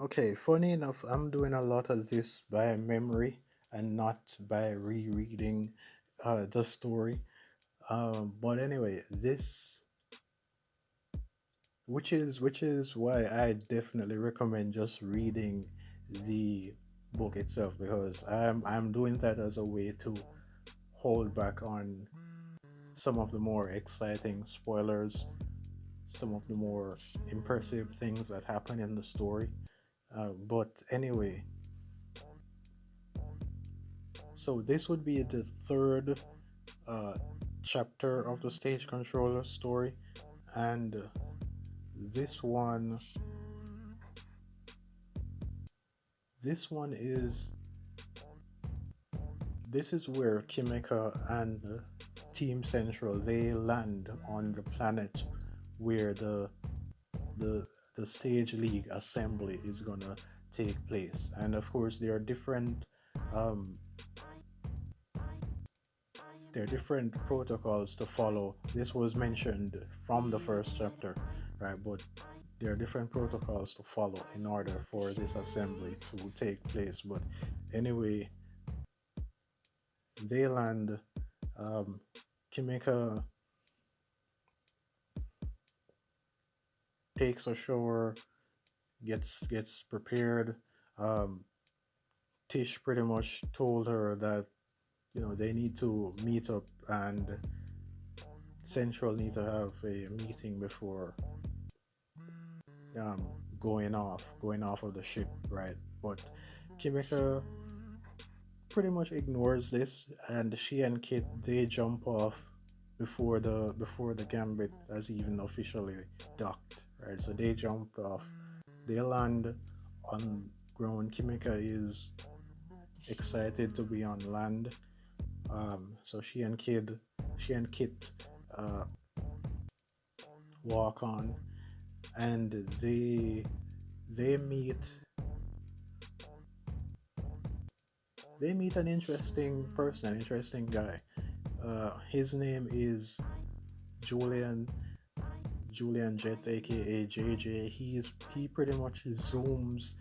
Okay, funny enough, I'm doing a lot of this by memory and not by rereading the story. But anyway, this which is why I definitely recommend just reading the book itself, because I'm doing that as a way to hold back on some of the more exciting spoilers, some of the more impressive things that happen in the story. But anyway, so this would be the third uh, chapter of the stage controller story, and this one, this one is this is where Kimika and Team Central they land on the planet where the the stage league assembly is gonna take place, and of course um, there are different protocols to follow. This was mentioned from the first chapter, right? But there are different protocols to follow in order for this assembly to take place. But anyway, they land. Um, Kimika takes a shower, gets prepared. Um, Tish pretty much told her that they need to meet up, and Central need to have a meeting before um, going off of the ship, right? But Kimika pretty much ignores this, and she and Kit they jump off before the Gambit has even officially docked, right? So they jump off, they land on ground. Kimika is excited to be on land. So she and Kit uh, walk on, and they meet they meet an interesting person, an interesting guy. His name is Julian Julian Jet, aka JJ. He pretty much zooms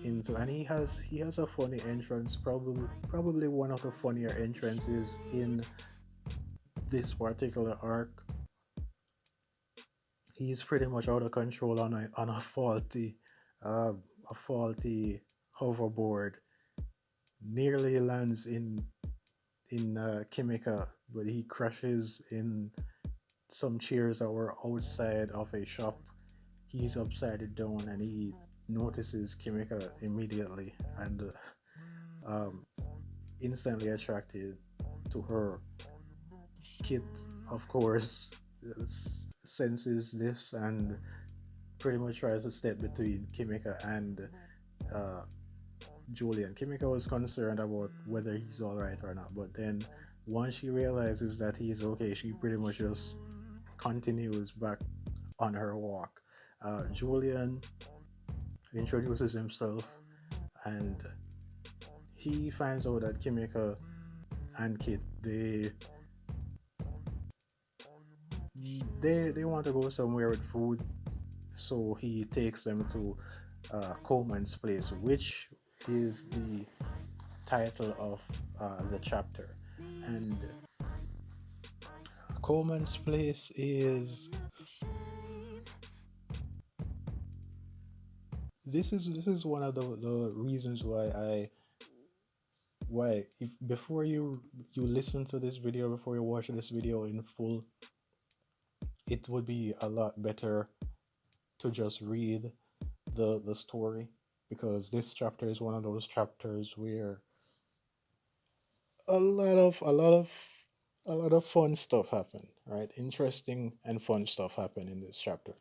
into, and he has a funny entrance, probably one of the funnier entrances in this particular arc. He's pretty much out of control on uh, a faulty hoverboard. Nearly lands in Kimika, but he crashes in some chairs that were outside of a shop. He's upside down, and he notices Kimika immediately, and instantly attracted to her. Kit, of course, senses this and pretty much tries to step between Kimika and uh, Julian. Kimika was concerned about whether he's alright or not, but then once she realizes that he's okay, she pretty much just continues back on her walk. Julian introduces himself, and he finds out that Kimika and Kit they want to go somewhere with food, so he takes them to Coleman's place, which is the title of the chapter. And Coleman's place is this is one of the reasons why if before you listen to this video, before you watch this video in full, it would be a lot better to just read the story, because this chapter is one of those chapters where a lot of a lot of a lot of fun stuff happen, right? Interesting and fun stuff happen in this chapter.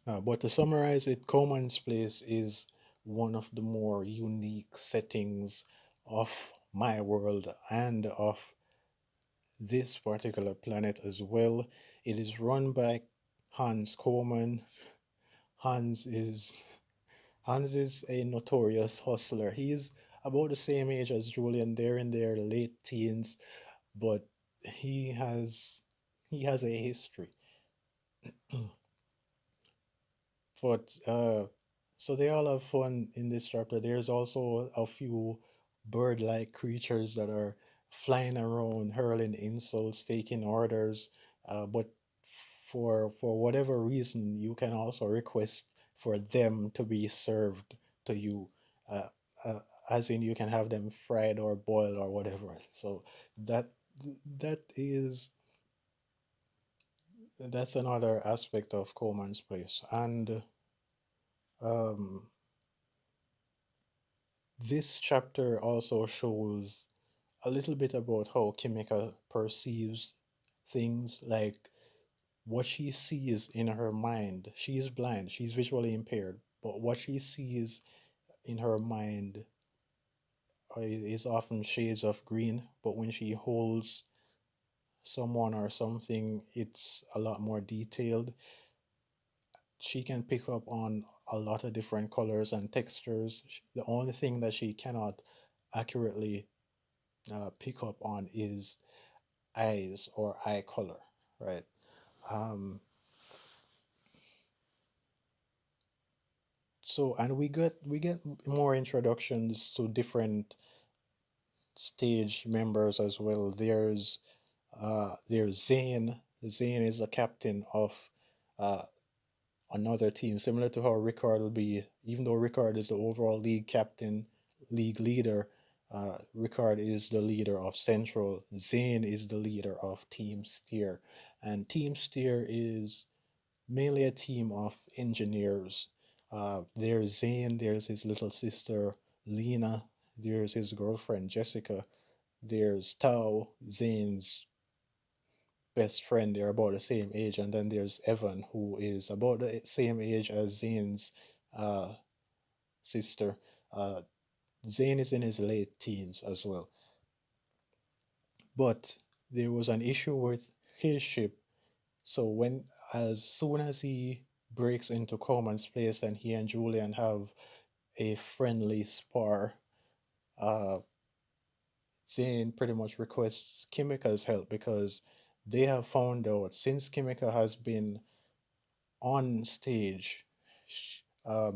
But to summarize it, Coleman's Place is one of the more unique settings of my world and of this particular planet as well. It is run by Hans Coleman. Hans is Hans is a notorious hustler. He's about the same age as Julian. They're in their late teens, but he has he has a history. But So they all have fun in this chapter. There's also a few bird-like creatures that are flying around, hurling insults, taking orders. But for whatever reason, you can also request for them to be served to you, uh, uh, as in you can have them fried or boiled or whatever. So that that is that's another aspect of Coleman's place, and um, this chapter also shows a little bit about how Kimika perceives things, like what she sees in her mind. She is blind, she's visually impaired, but what she sees in her mind is often shades of green, but when she holds someone or something, it's a lot more detailed. She can pick up on a lot of different colors and textures. The only thing that she cannot accurately pick up on is eyes or eye color, right? Um, so and we get more introductions to different stage members as well. There's Zane. Zane is a captain of uh, another team, similar to how Rickard will be. Even though Rickard is the overall league captain, league leader, Rickard is the leader of Central. Zane is the leader of Team Steer, and Team Steer is mainly a team of engineers. There's Zane, there's his little sister Lena, there's his girlfriend Jessica, there's Tao, Zane's best friend. They're about the same age, and then there's Evan, who is about the same age as Zane's uh, sister. Uh, Zane is in his late teens as well, but there was an issue with his ship. So as soon as he breaks into Coleman's place and he and Julian have a friendly spar, uh, Zane pretty much requests Kimika's help because they have found out since Kimika has been on stage,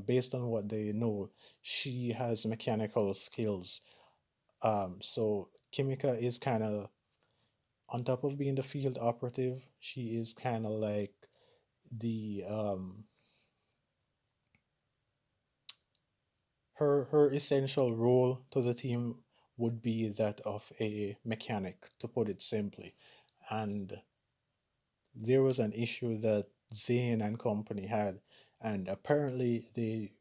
based on what they know, she has mechanical skills. So Kimika is kind of, on top of being the field operative, she is kind of like the her essential role to the team would be that of a mechanic, to put it simply. And there was an issue that Zane and company had, and apparently they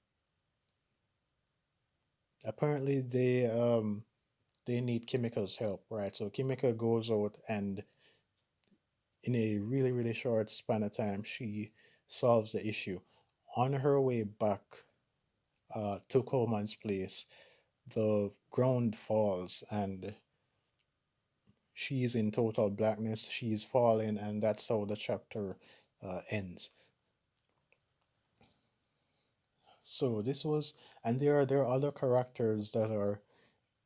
need Kimika's help, right? So Kimika goes out, and in a really really short span of time, she solves the issue. On her way back to Coleman's place, the ground falls, and she's in total blackness. She's falling, and that's how the chapter ends. So this was, and there are other characters that are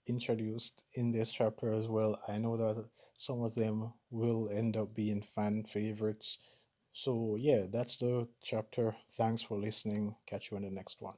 introduced in this chapter as well. I know that some of them will end up being fan favorites. So yeah, that's the chapter. Thanks for listening. Catch you in the next one.